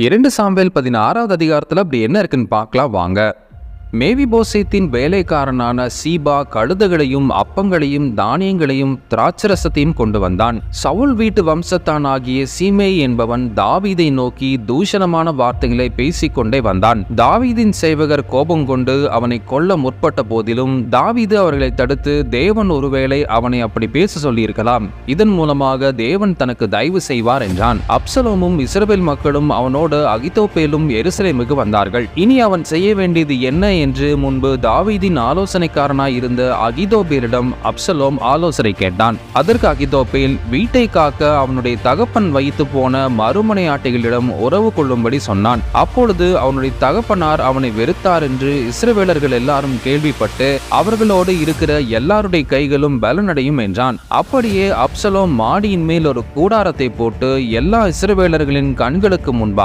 2 Samuel 16வது அதிகாரத்தில் அப்படி என்ன இருக்குன்னு பார்க்கலாம் வாங்க. மேவிபோசேத்தின் வேலைக்காரனான சீபா கழுதைகளையும் அப்பங்களையும் தானியங்களையும் திராட்சரசத்தையும் கொண்டு வந்தான். சவுல் வீட்டு வம்சத்தான் ஆகிய சீமேய் என்பவன் தாவீதை நோக்கி தூஷணமான வார்த்தைகளை பேசிக்கொண்டே வந்தான். தாவீதின் சேவகர் கோபம் கொண்டு அவனை கொல்ல முற்பட்ட போதிலும் தாவீது அவர்களை தடுத்து, தேவன் ஒருவேளை அவனை அப்படி பேச சொல்லியிருக்கலாம், இதன் மூலமாக தேவன் தனக்கு தயவு செய்வார் என்றான். அப்சலோமும் இஸ்ரவேல் மக்களும் அவனோடு அகித்தோப்பேலும் எருசலேமுக்கு வந்தார்கள். இனி அவன் செய்ய வேண்டியது என்ன என்று முன்பு தாவீதின் ஆலோசனைக்காரனாய் இருந்த அகிதோப்பேலிடம் அப்சலோம் ஆலோசனை கேட்டான். அதற்கு அகிதோப்பேல் வீட்டை காக்க அவனுடைய தகப்பன் வைத்து போன மறுமனை ஆட்டைகளிடம் உறவு கொள்ளும்படி சொன்னான். அப்பொழுது அவனுடைய தகப்பனார் அவனை வெறுத்தார் என்று இஸ்ரவேலர்கள் எல்லாரும் கேள்விப்பட்டு அவர்களோடு இருக்கிற எல்லாருடைய கைகளும் பலனடையும் என்றான். அப்படியே அப்சலோம் மாடியின் மேல் ஒரு கூடாரத்தை போட்டு எல்லா இஸ்ரவேலர்களின் கண்களுக்கு முன்பாக